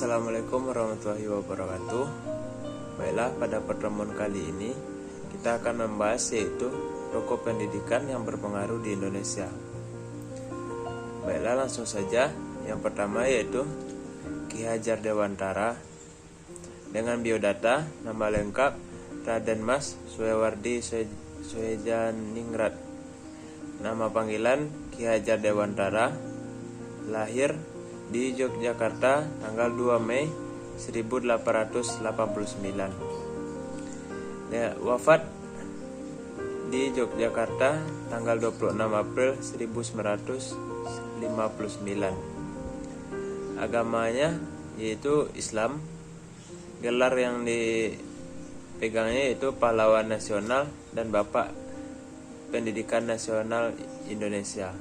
Assalamualaikum warahmatullahi wabarakatuh. Baiklah, pada pertemuan kali ini kita akan membahas yaitu tokoh pendidikan yang berpengaruh di Indonesia. Baiklah, langsung saja. Yang pertama yaitu Ki Hajar Dewantara dengan biodata, nama lengkap Raden Mas Suhewardi Soejaningrat. Nama panggilan Ki Hajar Dewantara. Lahir di Yogyakarta tanggal 2 Mei 1889. Wafat di Yogyakarta tanggal 26 April 1959. Agamanya yaitu Islam. Gelar yang dipegangnya yaitu Pahlawan Nasional dan Bapak Pendidikan Nasional Indonesia.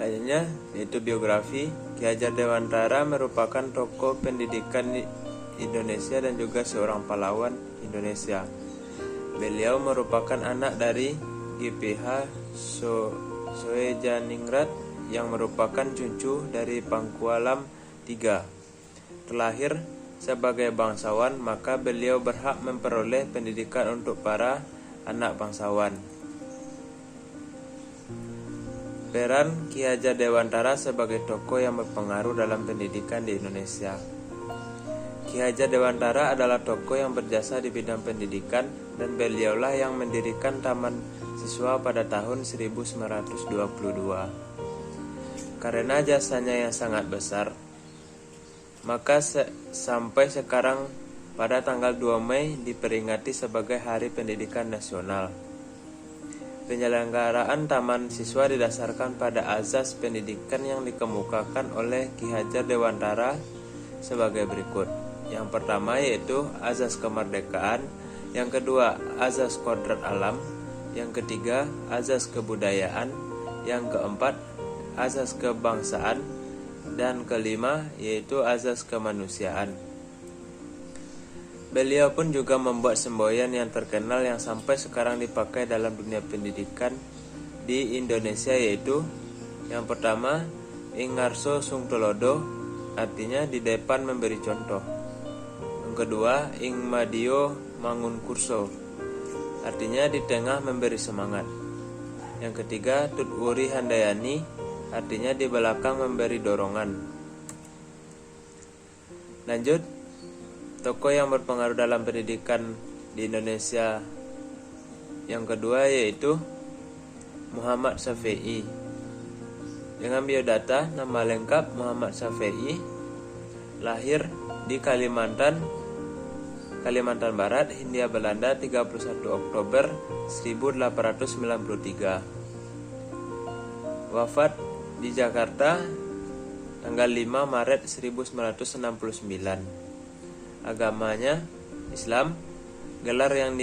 Selanjutnya yaitu biografi. Ki Hajar Dewantara merupakan tokoh pendidikan Indonesia dan juga seorang pahlawan Indonesia. Beliau merupakan anak dari GPH Soejaningrat yang merupakan cucu dari Pakualam III. Terlahir sebagai bangsawan, maka beliau berhak memperoleh pendidikan untuk para anak bangsawan. Peran Ki Hajar Dewantara sebagai tokoh yang berpengaruh dalam pendidikan di Indonesia. Ki Hajar Dewantara adalah tokoh yang berjasa di bidang pendidikan dan beliaulah yang mendirikan Taman Siswa pada tahun 1922. Karena jasanya yang sangat besar, maka sampai sekarang pada tanggal 2 Mei diperingati sebagai Hari Pendidikan Nasional. Penyelenggaraan Taman Siswa didasarkan pada azas pendidikan yang dikemukakan oleh Ki Hajar Dewantara sebagai berikut. Yang pertama yaitu azas kemerdekaan, yang kedua azas kodrat alam, yang ketiga azas kebudayaan, yang keempat azas kebangsaan, dan kelima yaitu azas kemanusiaan. Beliau pun juga membuat semboyan yang terkenal yang sampai sekarang dipakai dalam dunia pendidikan di Indonesia, yaitu yang pertama Ingarso Sung Tulodo, artinya di depan memberi contoh. Yang kedua Ing Madio Mangun Kurso, artinya di tengah memberi semangat. Yang ketiga Tut Wuri Handayani, artinya di belakang memberi dorongan. Lanjut, tokoh yang berpengaruh dalam pendidikan di Indonesia yang kedua yaitu Muhammad Syafi'i. Dengan biodata, nama lengkap Muhammad Syafi'i. Lahir di Kalimantan Barat, Hindia Belanda 31 Oktober 1893. Wafat di Jakarta tanggal 5 Maret 1969. Agamanya Islam. Gelar yang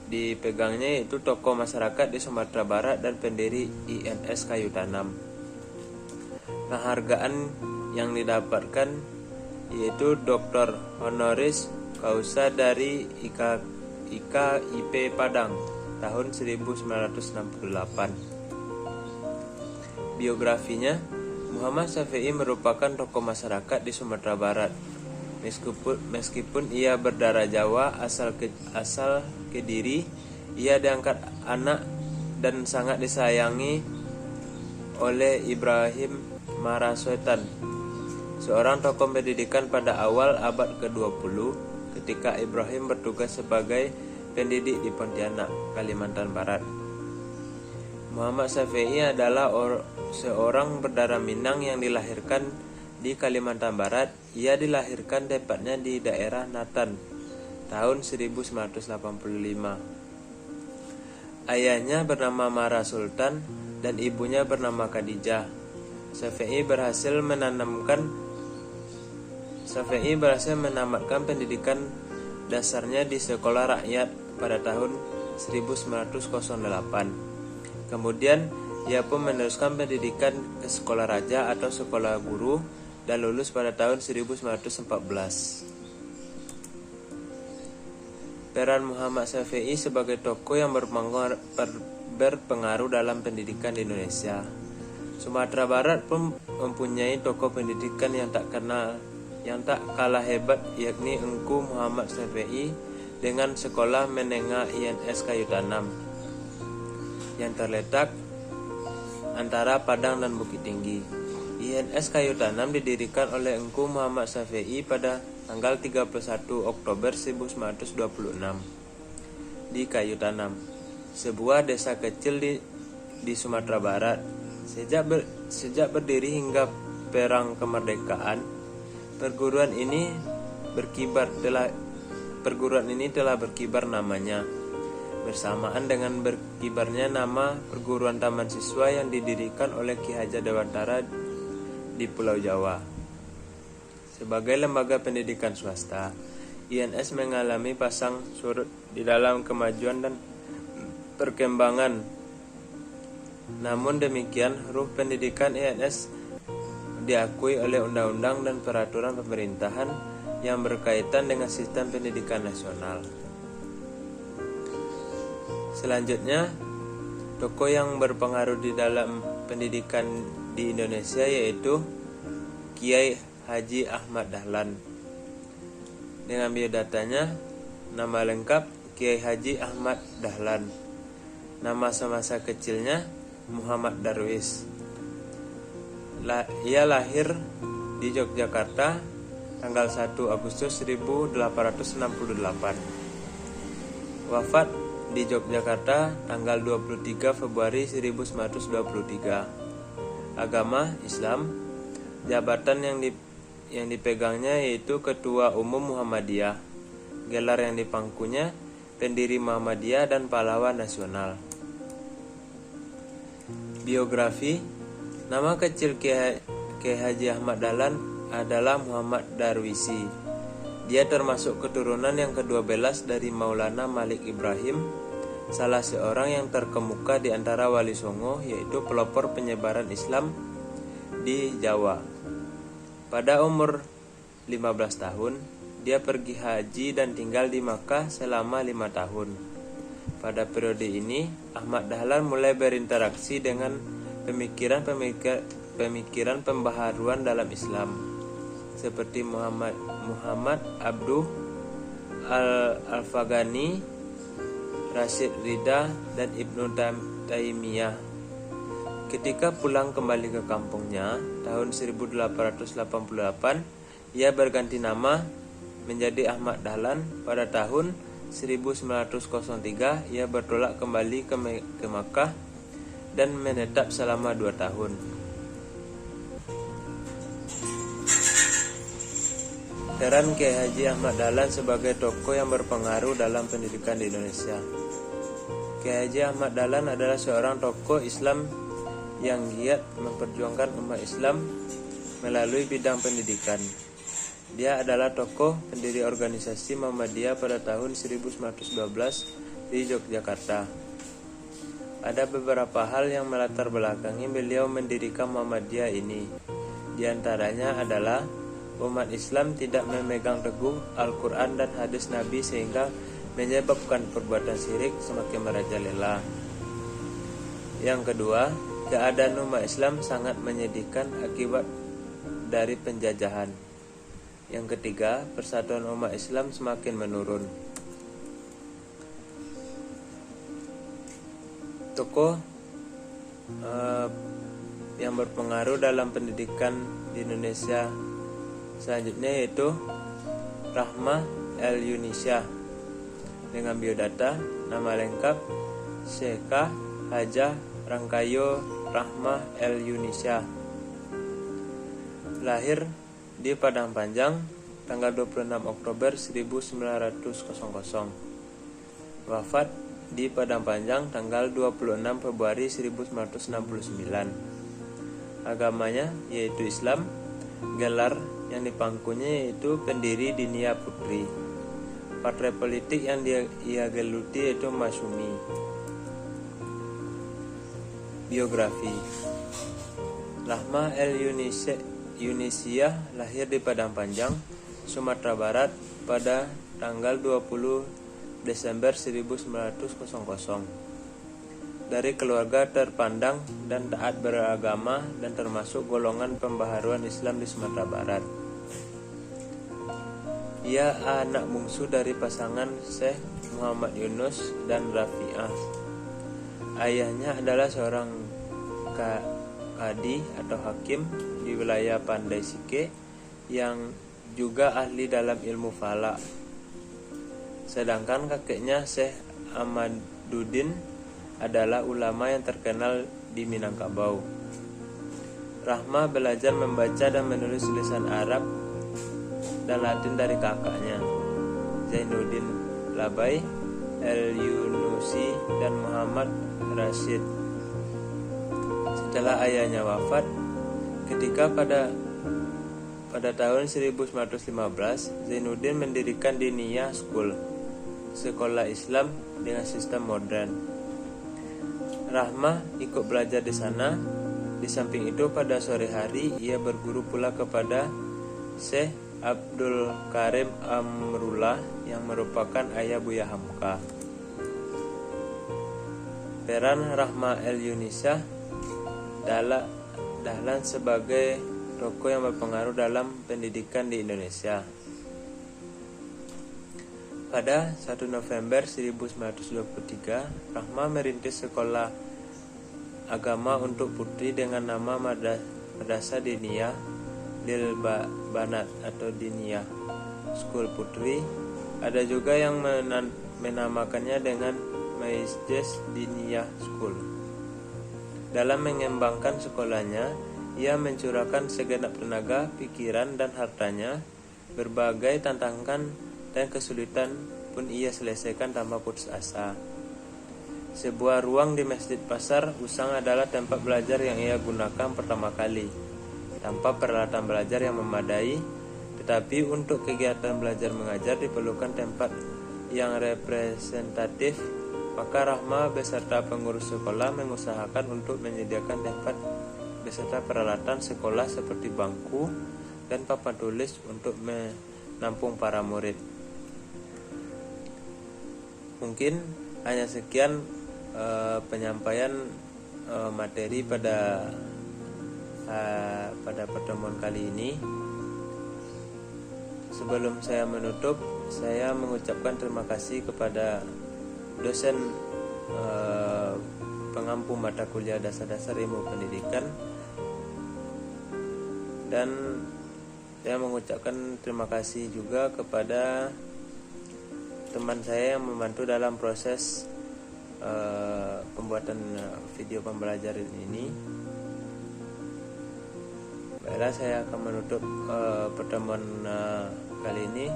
dipegangnya yaitu tokoh masyarakat di Sumatera Barat dan pendiri INS Kayu Tanam. Penghargaan yang didapatkan yaitu Dr. Honoris Causa dari IKIP Padang tahun 1968. Biografinya, Muhammad Syafi'i merupakan tokoh masyarakat di Sumatera Barat. Meskipun ia berdarah Jawa asal Kediri, ia diangkat anak dan sangat disayangi oleh Ibrahim Marasoetan, seorang tokoh pendidikan pada awal abad ke-20 ketika Ibrahim bertugas sebagai pendidik di Pontianak, Kalimantan Barat. Muhammad Syafi'i adalah seorang berdarah Minang yang dilahirkan di Kalimantan Barat. Ia dilahirkan tepatnya di daerah Natan tahun 1985. Ayahnya bernama Mara Sultan dan ibunya bernama Khadijah. Syafi'i berhasil menamatkan pendidikan dasarnya di sekolah rakyat pada tahun 1908. Kemudian ia pun meneruskan pendidikan ke sekolah raja atau sekolah guru dan lulus pada tahun 1914. Peran Muhammad Syafi'i sebagai tokoh yang berpengaruh dalam pendidikan di Indonesia. Sumatera Barat pun mempunyai tokoh pendidikan yang tak kalah hebat, yakni Engku Muhammad Syafi'i dengan sekolah menengah INS Kayu Tanam yang terletak antara Padang dan Bukit Tinggi. INS Kayu Tanam didirikan oleh Engku Muhammad Syafi'i pada tanggal 31 Oktober 1926 di Kayu Tanam, sebuah desa kecil di Sumatera Barat. Sejak berdiri hingga perang kemerdekaan, perguruan ini telah berkibar namanya, bersamaan dengan berkibarnya nama perguruan taman siswa yang didirikan oleh Ki Hajar Dewantara di Pulau Jawa. Sebagai lembaga pendidikan swasta, INS mengalami pasang surut di dalam kemajuan dan perkembangan. Namun demikian, ruh pendidikan INS diakui oleh undang-undang dan peraturan pemerintahan yang berkaitan dengan sistem pendidikan nasional. Selanjutnya, tokoh yang berpengaruh di dalam pendidikan di Indonesia yaitu Kiai Haji Ahmad Dahlan. Dengan biodatanya, nama lengkap Kiai Haji Ahmad Dahlan. Nama semasa kecilnya Muhammad Darwis. Ia lahir di Yogyakarta tanggal 1 Agustus 1868. Wafat di Yogyakarta tanggal 23 Februari 1923. Agama Islam. Jabatan yang dipegangnya yaitu Ketua Umum Muhammadiyah. Gelar yang dipangkunya pendiri Muhammadiyah dan pahlawan nasional. Biografi. Nama kecil Kiai Haji Ahmad Dahlan adalah Muhammad Darwisi. Dia termasuk keturunan yang ke-12 dari Maulana Malik Ibrahim, salah seorang yang terkemuka di antara Wali Songo, yaitu pelopor penyebaran Islam di Jawa. Pada umur 15 tahun, dia pergi haji dan tinggal di Makkah selama 5 tahun. Pada periode ini, Ahmad Dahlan mulai berinteraksi dengan pemikiran pembaharuan dalam Islam, seperti Muhammad Abduh Al-Fagani, Rashid Ridha, dan Ibnu Taimiyah. Ketika pulang kembali ke kampungnya tahun 1888, ia berganti nama menjadi Ahmad Dahlan. Pada tahun 1903 ia bertolak kembali ke Makkah dan menetap selama 2 tahun. Peran Kiai Haji Ahmad Dahlan sebagai tokoh yang berpengaruh dalam pendidikan di Indonesia. Kiai Haji Ahmad Dahlan adalah seorang tokoh Islam yang giat memperjuangkan umat Islam melalui bidang pendidikan. Dia adalah tokoh pendiri organisasi Muhammadiyah pada tahun 1912 di Yogyakarta. Ada beberapa hal yang melatar belakangi beliau mendirikan Muhammadiyah ini. Di antaranya adalah umat Islam tidak memegang teguh Al-Quran dan hadis Nabi sehingga menyebabkan perbuatan syirik semakin merajalela. Yang kedua, keadaan umat Islam sangat menyedihkan akibat dari penjajahan. Yang ketiga, persatuan umat Islam semakin menurun. Tokoh yang berpengaruh dalam pendidikan di Indonesia selanjutnya yaitu Rahmah El-Yunisya. Dengan biodata, nama lengkap Syekha Hajah Rangkayo Rahmah El-Yunisya. Lahir di Padang Panjang tanggal 26 Oktober 1900. Wafat di Padang Panjang tanggal 26 Februari 1969. Agamanya yaitu Islam. Gelar yang dipangkunya yaitu pendiri Dinia Putri. Partai politik yang ia geluti yaitu Masyumi. Biografi. Rahmah El-Yunisya lahir di Padang Panjang, Sumatera Barat pada tanggal 20 Desember 1900. dari keluarga terpandang dan taat beragama dan termasuk golongan pembaharuan Islam di Sumatera Barat. Ia anak bungsu dari pasangan Syekh Muhammad Yunus dan Rafi'ah. Ayahnya adalah seorang kadi atau hakim di wilayah Pandai Sike yang juga ahli dalam ilmu falak. Sedangkan kakeknya Syekh Ahmaduddin adalah ulama yang terkenal di Minangkabau. Rahma belajar membaca dan menulis tulisan Arab dan Latin dari kakaknya, Zainuddin Labai, El-Yunusi, dan Muhammad Rashid. Setelah ayahnya wafat, ketika pada tahun 1915, Zainuddin mendirikan Diniyah School, sekolah Islam dengan sistem modern. Rahma ikut belajar di sana. Di samping itu, pada sore hari ia berguru pula kepada Syekh Abdul Karim Amrullah yang merupakan ayah Buya Hamka. Peran Rahma El-Yunisah dahlan sebagai tokoh yang berpengaruh dalam pendidikan di Indonesia. Pada 1 November 1923, Rahma merintis sekolah agama untuk putri dengan nama Madrasah Diniyah Lil Banat atau Diniyah School Putri. Ada juga yang menamakannya dengan Masjid Diniyah School. Dalam mengembangkan sekolahnya, ia mencurahkan segenap tenaga, pikiran, dan hartanya. Berbagai tantangan dan kesulitan pun ia selesaikan tanpa putus asa. Sebuah ruang di Masjid Pasar Usang adalah tempat belajar yang ia gunakan pertama kali, tanpa peralatan belajar yang memadai. Tetapi untuk kegiatan belajar mengajar diperlukan tempat yang representatif. Maka Rahma beserta pengurus sekolah mengusahakan untuk menyediakan tempat beserta peralatan sekolah seperti bangku dan papan tulis untuk menampung para murid. Mungkin hanya sekian penyampaian materi pada pertemuan kali ini. Sebelum saya menutup, saya mengucapkan terima kasih kepada dosen pengampu mata kuliah dasar-dasar ilmu pendidikan, dan saya mengucapkan terima kasih juga kepada teman saya yang membantu dalam proses pembuatan video pembelajaran ini. Baiklah, saya akan menutup pertemuan kali ini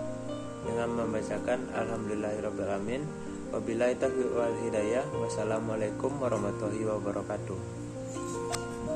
dengan membacakan Alhamdulillahirrabbilalamin. Wabillahi taufiq wal hidayah. Wassalamualaikum warahmatullahi wabarakatuh.